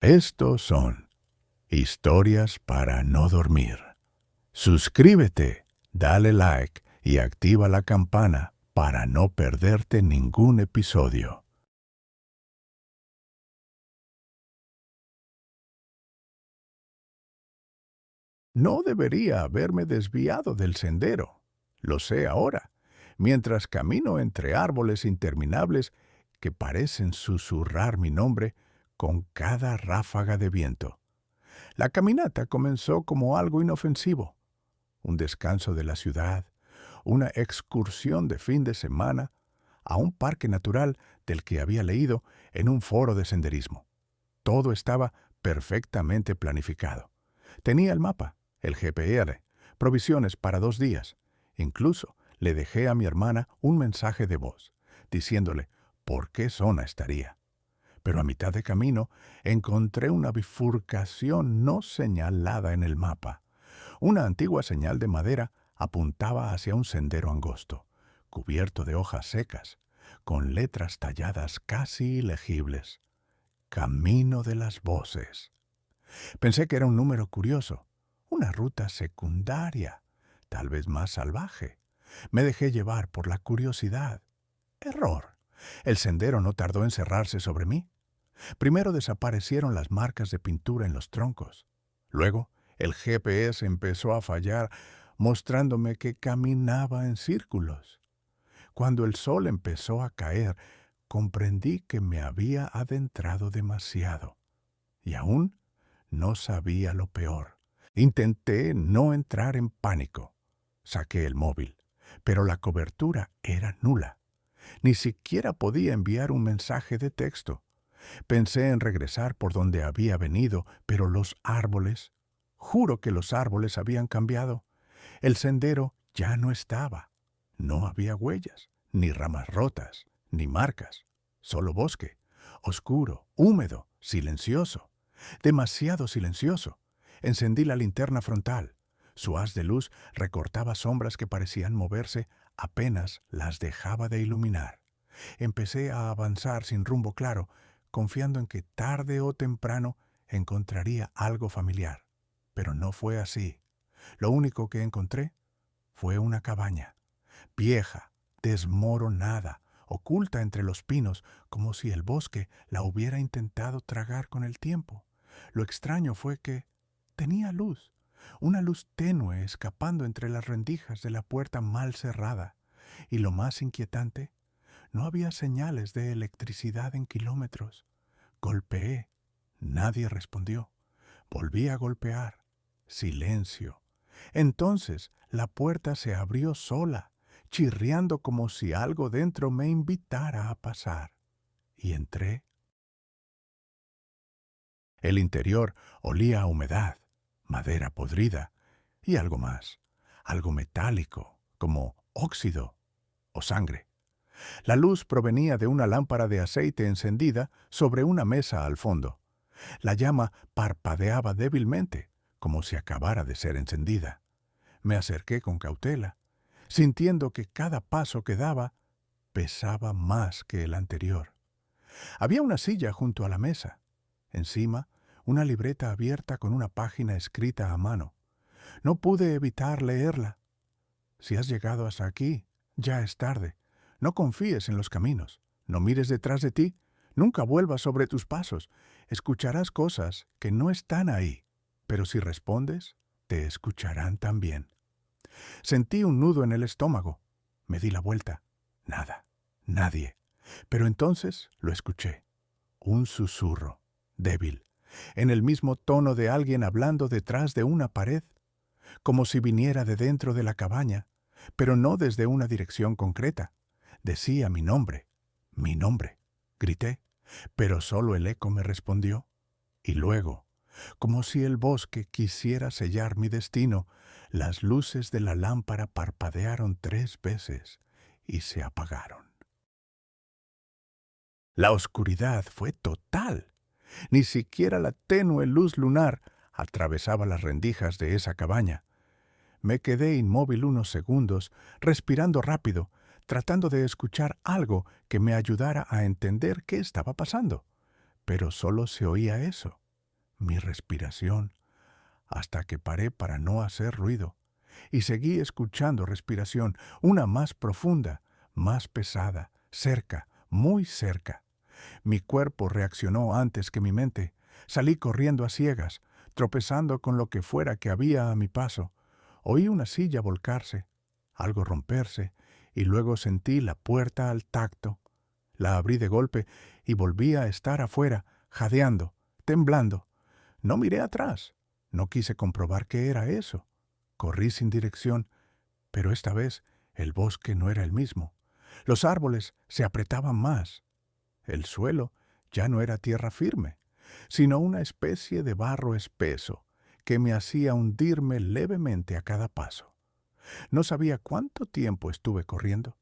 Estos son historias para no dormir. Suscríbete, dale like y activa la campana para no perderte ningún episodio. No debería haberme desviado del sendero. Lo sé ahora, mientras camino entre árboles interminables que parecen susurrar mi nombre con cada ráfaga de viento. La caminata comenzó como algo inofensivo, un descanso de la ciudad, una excursión de fin de semana a un parque natural del que había leído en un foro de senderismo. Todo estaba perfectamente planificado. Tenía el mapa, el GPS, provisiones para 2 días. Incluso le dejé a mi hermana un mensaje de voz, diciéndole por qué zona estaría. Pero a mitad de camino encontré una bifurcación no señalada en el mapa. Una antigua señal de madera apuntaba hacia un sendero angosto, cubierto de hojas secas, con letras talladas casi ilegibles. Camino de las Voces. Pensé que era un número curioso, una ruta secundaria, tal vez más salvaje. Me dejé llevar por la curiosidad. Error. El sendero no tardó en cerrarse sobre mí. Primero desaparecieron las marcas de pintura en los troncos. Luego, el GPS empezó a fallar, mostrándome que caminaba en círculos. Cuando el sol empezó a caer, comprendí que me había adentrado demasiado. Y aún no sabía lo peor. Intenté no entrar en pánico. Saqué el móvil, pero la cobertura era nula. Ni siquiera podía enviar un mensaje de texto. Pensé en regresar por donde había venido, pero los árboles, juro que los árboles habían cambiado. El sendero ya no estaba. No había huellas, ni ramas rotas, ni marcas. Solo bosque, oscuro, húmedo, silencioso. Demasiado silencioso. Encendí la linterna frontal. Su haz de luz recortaba sombras que parecían moverse apenas las dejaba de iluminar. Empecé a avanzar sin rumbo claro, confiando en que tarde o temprano encontraría algo familiar. Pero no fue así. Lo único que encontré fue una cabaña, vieja, desmoronada, oculta entre los pinos, como si el bosque la hubiera intentado tragar con el tiempo. Lo extraño fue que tenía luz, una luz tenue escapando entre las rendijas de la puerta mal cerrada. Y lo más inquietante, no había señales de electricidad en kilómetros. Golpeé. Nadie respondió. Volví a golpear. Silencio. Entonces la puerta se abrió sola, chirriando como si algo dentro me invitara a pasar. Y entré. El interior olía a humedad, madera podrida y algo más, algo metálico, como óxido o sangre. La luz provenía de una lámpara de aceite encendida sobre una mesa al fondo. La llama parpadeaba débilmente, como si acabara de ser encendida. Me acerqué con cautela, sintiendo que cada paso que daba pesaba más que el anterior. Había una silla junto a la mesa. Encima, una libreta abierta con una página escrita a mano. No pude evitar leerla. Si has llegado hasta aquí, ya es tarde. No confíes en los caminos. No mires detrás de ti. Nunca vuelvas sobre tus pasos. Escucharás cosas que no están ahí. Pero si respondes, te escucharán también. Sentí un nudo en el estómago. Me di la vuelta. Nada. Nadie. Pero entonces lo escuché. Un susurro, débil, en el mismo tono de alguien hablando detrás de una pared, como si viniera de dentro de la cabaña, pero no desde una dirección concreta. Decía mi nombre, mi nombre. Grité, pero solo el eco me respondió. Y luego, como si el bosque quisiera sellar mi destino, las luces de la lámpara parpadearon 3 veces y se apagaron. La oscuridad fue total. Ni siquiera la tenue luz lunar atravesaba las rendijas de esa cabaña. Me quedé inmóvil unos segundos, respirando rápido, tratando de escuchar algo que me ayudara a entender qué estaba pasando. Pero solo se oía eso, mi respiración, hasta que paré para no hacer ruido, y seguí escuchando respiración, una más profunda, más pesada, cerca, muy cerca. Mi cuerpo reaccionó antes que mi mente. Salí corriendo a ciegas, tropezando con lo que fuera que había a mi paso. Oí una silla volcarse, algo romperse, y luego sentí la puerta al tacto. La abrí de golpe y volví a estar afuera, jadeando, temblando. No miré atrás. No quise comprobar qué era eso. Corrí sin dirección, pero esta vez el bosque no era el mismo. Los árboles se apretaban más. El suelo ya no era tierra firme, sino una especie de barro espeso que me hacía hundirme levemente a cada paso. No sabía cuánto tiempo estuve corriendo.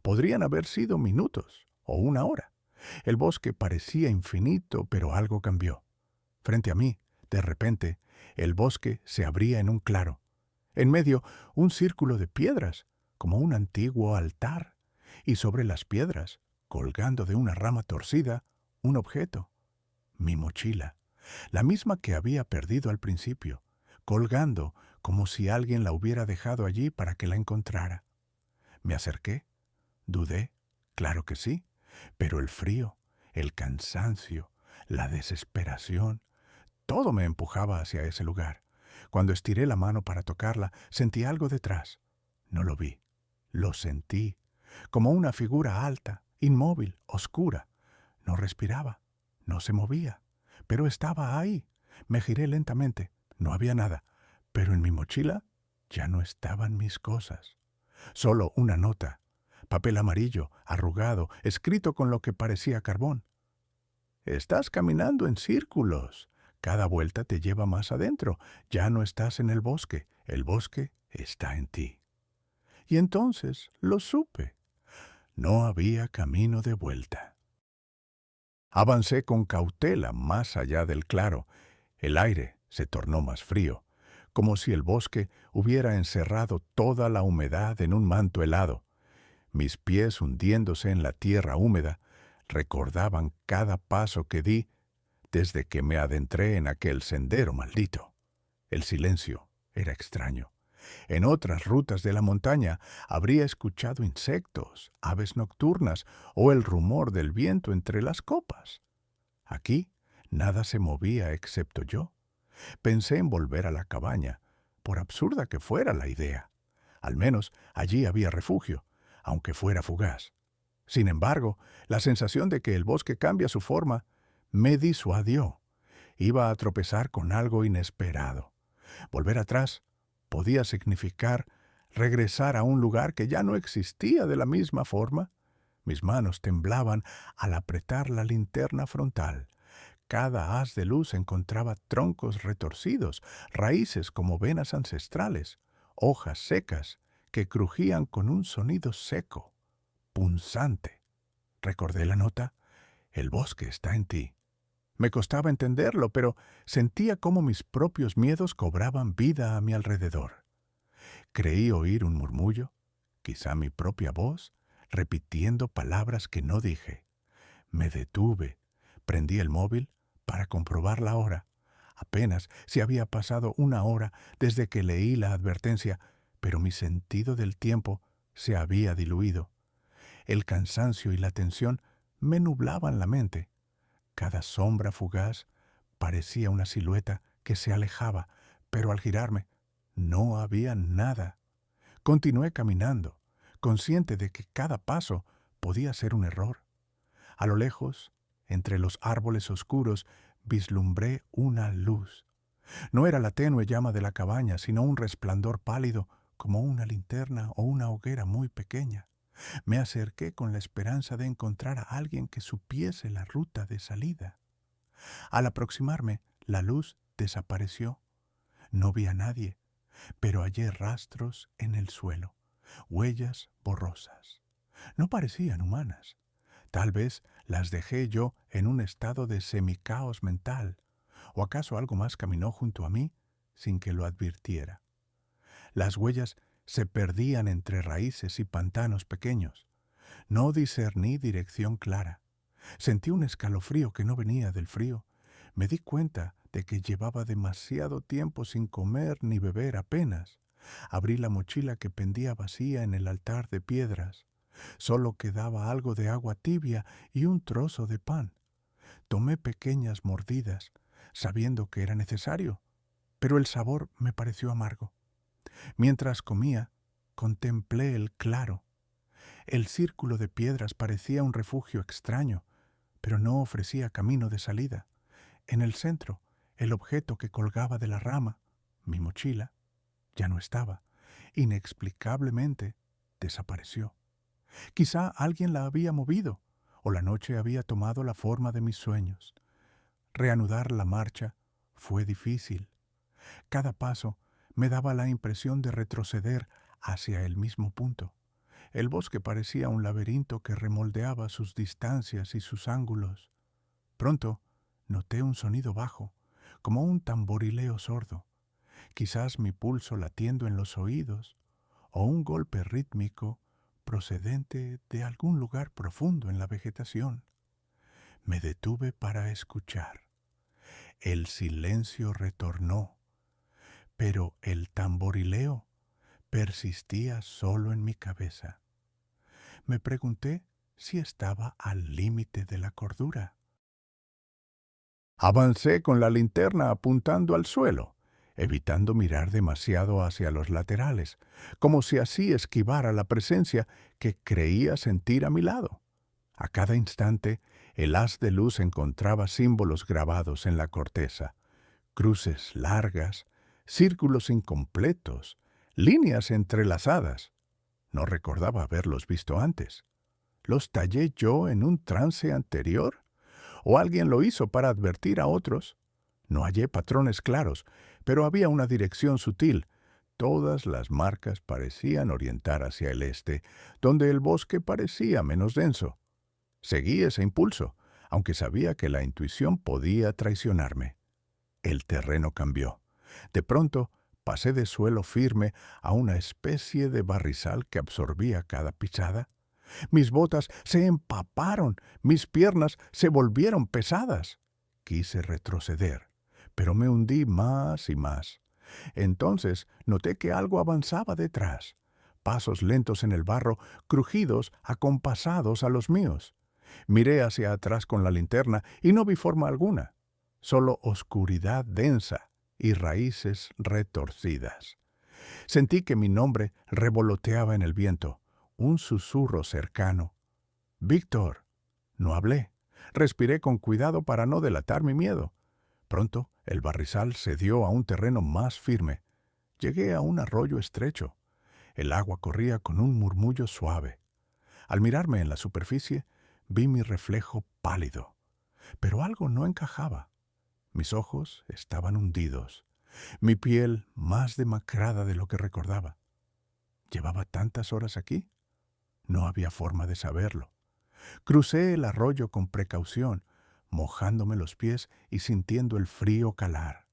Podrían haber sido minutos o una hora. El bosque parecía infinito, pero algo cambió. Frente a mí, de repente, el bosque se abría en un claro. En medio, un círculo de piedras, como un antiguo altar, y sobre las piedras, colgando de una rama torcida, un objeto, mi mochila, la misma que había perdido al principio, colgando como si alguien la hubiera dejado allí para que la encontrara. Me acerqué, dudé, claro que sí, pero el frío, el cansancio, la desesperación, todo me empujaba hacia ese lugar. Cuando estiré la mano para tocarla, sentí algo detrás. No lo vi, lo sentí, como una figura alta, inmóvil, oscura. No respiraba, no se movía, pero estaba ahí. Me giré lentamente, no había nada, pero en mi mochila ya no estaban mis cosas. Solo una nota, papel amarillo, arrugado, escrito con lo que parecía carbón. Estás caminando en círculos. Cada vuelta te lleva más adentro. Ya no estás en el bosque está en ti. Y entonces lo supe. No había camino de vuelta. Avancé con cautela más allá del claro. El aire se tornó más frío, como si el bosque hubiera encerrado toda la humedad en un manto helado. Mis pies hundiéndose en la tierra húmeda recordaban cada paso que di desde que me adentré en aquel sendero maldito. El silencio era extraño. En otras rutas de la montaña habría escuchado insectos, aves nocturnas o el rumor del viento entre las copas. Aquí nada se movía excepto yo. Pensé en volver a la cabaña, por absurda que fuera la idea. Al menos allí había refugio, aunque fuera fugaz. Sin embargo, la sensación de que el bosque cambia su forma me disuadió. Iba a tropezar con algo inesperado. Volver atrás podía significar regresar a un lugar que ya no existía de la misma forma. Mis manos temblaban al apretar la linterna frontal. Cada haz de luz encontraba troncos retorcidos, raíces como venas ancestrales, hojas secas que crujían con un sonido seco, punzante. Recordé la nota: el bosque está en ti. Me costaba entenderlo, pero sentía cómo mis propios miedos cobraban vida a mi alrededor. Creí oír un murmullo, quizá mi propia voz, repitiendo palabras que no dije. Me detuve, prendí el móvil para comprobar la hora. Apenas si había pasado una hora desde que leí la advertencia, pero mi sentido del tiempo se había diluido. El cansancio y la tensión me nublaban la mente. Cada sombra fugaz parecía una silueta que se alejaba, pero al girarme no había nada. Continué caminando, consciente de que cada paso podía ser un error. A lo lejos, entre los árboles oscuros, vislumbré una luz. No era la tenue llama de la cabaña, sino un resplandor pálido como una linterna o una hoguera muy pequeña. Me acerqué con la esperanza de encontrar a alguien que supiese la ruta de salida. Al aproximarme, la luz desapareció. No vi a nadie, pero hallé rastros en el suelo, huellas borrosas. No parecían humanas. Tal vez las dejé yo en un estado de semicaos mental, o acaso algo más caminó junto a mí sin que lo advirtiera. Las huellas se perdían entre raíces y pantanos pequeños. No discerní dirección clara. Sentí un escalofrío que no venía del frío. Me di cuenta de que llevaba demasiado tiempo sin comer ni beber apenas. Abrí la mochila que pendía vacía en el altar de piedras. Solo quedaba algo de agua tibia y un trozo de pan. Tomé pequeñas mordidas, sabiendo que era necesario, pero el sabor me pareció amargo. Mientras comía, contemplé el claro. El círculo de piedras parecía un refugio extraño, pero no ofrecía camino de salida. En el centro, el objeto que colgaba de la rama, mi mochila, ya no estaba. Inexplicablemente desapareció. Quizá alguien la había movido, o la noche había tomado la forma de mis sueños. Reanudar la marcha fue difícil. Cada paso me daba la impresión de retroceder hacia el mismo punto. El bosque parecía un laberinto que remoldeaba sus distancias y sus ángulos. Pronto noté un sonido bajo, como un tamborileo sordo, quizás mi pulso latiendo en los oídos, o un golpe rítmico procedente de algún lugar profundo en la vegetación. Me detuve para escuchar. El silencio retornó, pero el tamborileo persistía solo en mi cabeza. Me pregunté si estaba al límite de la cordura. Avancé con la linterna apuntando al suelo, evitando mirar demasiado hacia los laterales, como si así esquivara la presencia que creía sentir a mi lado. A cada instante, el haz de luz encontraba símbolos grabados en la corteza, cruces largas, círculos incompletos, líneas entrelazadas. No recordaba haberlos visto antes. ¿Los tallé yo en un trance anterior? ¿O alguien lo hizo para advertir a otros? No hallé patrones claros, pero había una dirección sutil. Todas las marcas parecían orientar hacia el este, donde el bosque parecía menos denso. Seguí ese impulso, aunque sabía que la intuición podía traicionarme. El terreno cambió. De pronto, pasé de suelo firme a una especie de barrizal que absorbía cada pisada. Mis botas se empaparon, mis piernas se volvieron pesadas. Quise retroceder, pero me hundí más y más. Entonces noté que algo avanzaba detrás. Pasos lentos en el barro, crujidos acompasados a los míos. Miré hacia atrás con la linterna y no vi forma alguna, solo oscuridad densa y raíces retorcidas. Sentí que mi nombre revoloteaba en el viento, un susurro cercano. «Víctor». No hablé. Respiré con cuidado para no delatar mi miedo. Pronto el barrizal cedió a un terreno más firme. Llegué a un arroyo estrecho. El agua corría con un murmullo suave. Al mirarme en la superficie, vi mi reflejo pálido. Pero algo no encajaba. Mis ojos estaban hundidos, mi piel más demacrada de lo que recordaba. ¿Llevaba tantas horas aquí? No había forma de saberlo. Crucé el arroyo con precaución, mojándome los pies y sintiendo el frío calar.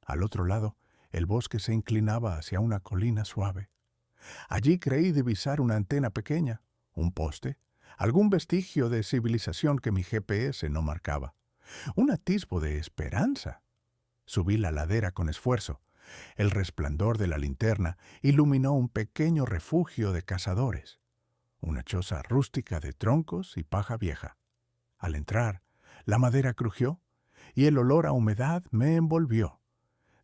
Al otro lado, el bosque se inclinaba hacia una colina suave. Allí creí divisar una antena pequeña, un poste, algún vestigio de civilización que mi GPS no marcaba. Un atisbo de esperanza. Subí la ladera con esfuerzo. El resplandor de la linterna iluminó un pequeño refugio de cazadores, una choza rústica de troncos y paja vieja. Al entrar, la madera crujió y el olor a humedad me envolvió.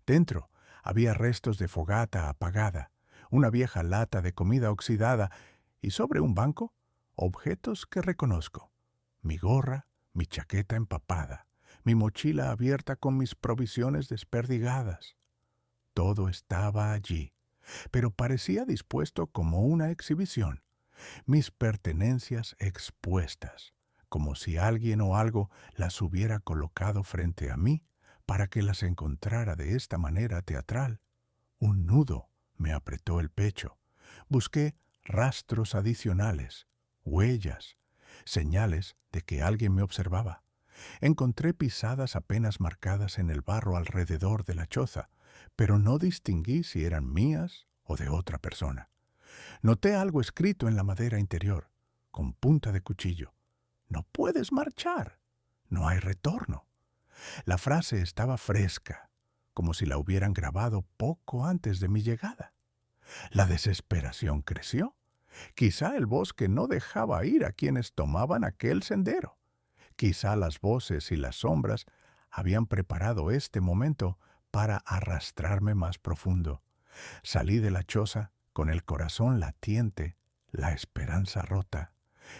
Dentro había restos de fogata apagada, una vieja lata de comida oxidada y sobre un banco, objetos que reconozco. Mi gorra, mi chaqueta empapada, mi mochila abierta con mis provisiones desperdigadas. Todo estaba allí, pero parecía dispuesto como una exhibición. Mis pertenencias expuestas, como si alguien o algo las hubiera colocado frente a mí para que las encontrara de esta manera teatral. Un nudo me apretó el pecho. Busqué rastros adicionales, huellas, señales de que alguien me observaba. Encontré pisadas apenas marcadas en el barro alrededor de la choza, pero no distinguí si eran mías o de otra persona. Noté algo escrito en la madera interior, con punta de cuchillo. «No puedes marchar. No hay retorno». La frase estaba fresca, como si la hubieran grabado poco antes de mi llegada. La desesperación creció. Quizá el bosque no dejaba ir a quienes tomaban aquel sendero. Quizá las voces y las sombras habían preparado este momento para arrastrarme más profundo. Salí de la choza con el corazón latiente, la esperanza rota.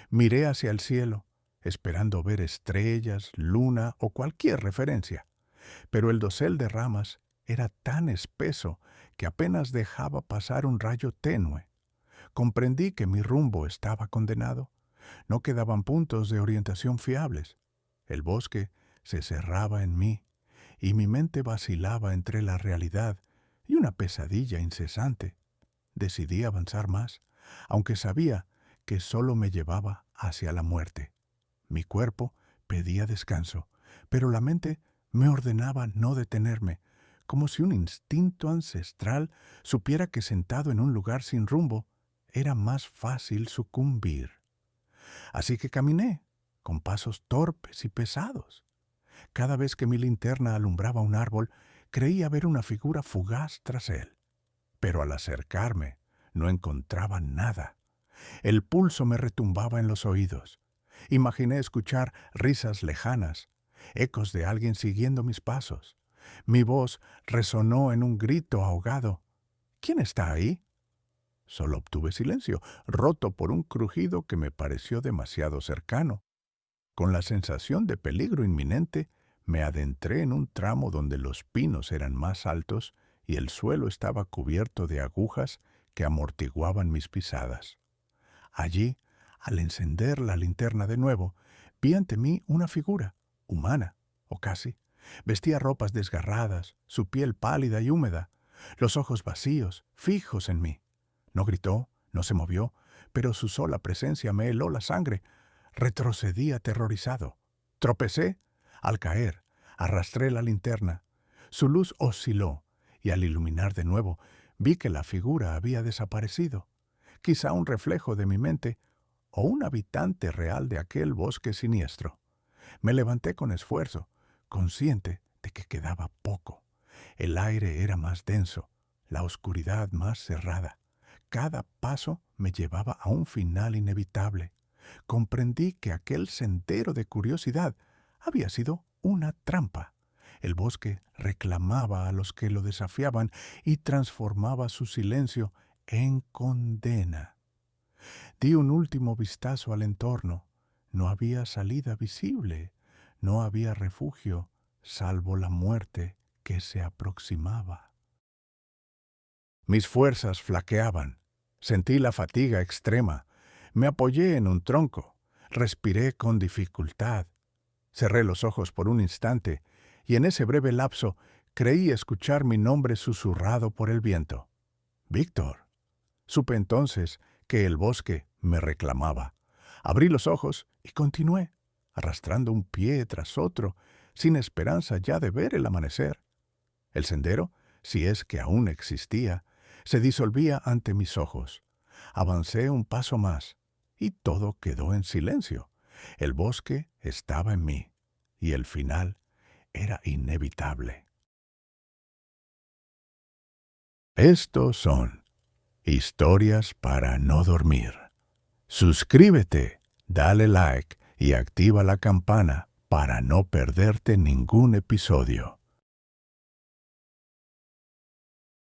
Miré hacia el cielo, esperando ver estrellas, luna o cualquier referencia. Pero el dosel de ramas era tan espeso que apenas dejaba pasar un rayo tenue. Comprendí que mi rumbo estaba condenado. No quedaban puntos de orientación fiables. El bosque se cerraba en mí y mi mente vacilaba entre la realidad y una pesadilla incesante. Decidí avanzar más, aunque sabía que solo me llevaba hacia la muerte. Mi cuerpo pedía descanso, pero la mente me ordenaba no detenerme, como si un instinto ancestral supiera que sentado en un lugar sin rumbo era más fácil sucumbir. Así que caminé, con pasos torpes y pesados. Cada vez que mi linterna alumbraba un árbol, creía ver una figura fugaz tras él. Pero al acercarme, no encontraba nada. El pulso me retumbaba en los oídos. Imaginé escuchar risas lejanas, ecos de alguien siguiendo mis pasos. Mi voz resonó en un grito ahogado. ¿Quién está ahí? Solo obtuve silencio, roto por un crujido que me pareció demasiado cercano. Con la sensación de peligro inminente, me adentré en un tramo donde los pinos eran más altos y el suelo estaba cubierto de agujas que amortiguaban mis pisadas. Allí, al encender la linterna de nuevo, vi ante mí una figura, humana, o casi. Vestía ropas desgarradas, su piel pálida y húmeda, los ojos vacíos, fijos en mí. No gritó, no se movió, pero su sola presencia me heló la sangre. Retrocedí aterrorizado. Tropecé. Al caer, arrastré la linterna. Su luz osciló, y al iluminar de nuevo, vi que la figura había desaparecido. Quizá un reflejo de mi mente o un habitante real de aquel bosque siniestro. Me levanté con esfuerzo, consciente de que quedaba poco. El aire era más denso, la oscuridad más cerrada. Cada paso me llevaba a un final inevitable. Comprendí que aquel sendero de curiosidad había sido una trampa. El bosque reclamaba a los que lo desafiaban y transformaba su silencio en condena. Di un último vistazo al entorno. No había salida visible, no había refugio, salvo la muerte que se aproximaba. Mis fuerzas flaqueaban. Sentí la fatiga extrema. Me apoyé en un tronco. Respiré con dificultad. Cerré los ojos por un instante y en ese breve lapso creí escuchar mi nombre susurrado por el viento. Víctor. Supe entonces que el bosque me reclamaba. Abrí los ojos y continué, arrastrando un pie tras otro, sin esperanza ya de ver el amanecer. El sendero, si es que aún existía, se disolvía ante mis ojos. Avancé un paso más y todo quedó en silencio. El bosque estaba en mí y el final era inevitable. Estos son historias para no dormir. Suscríbete, dale like y activa la campana para no perderte ningún episodio.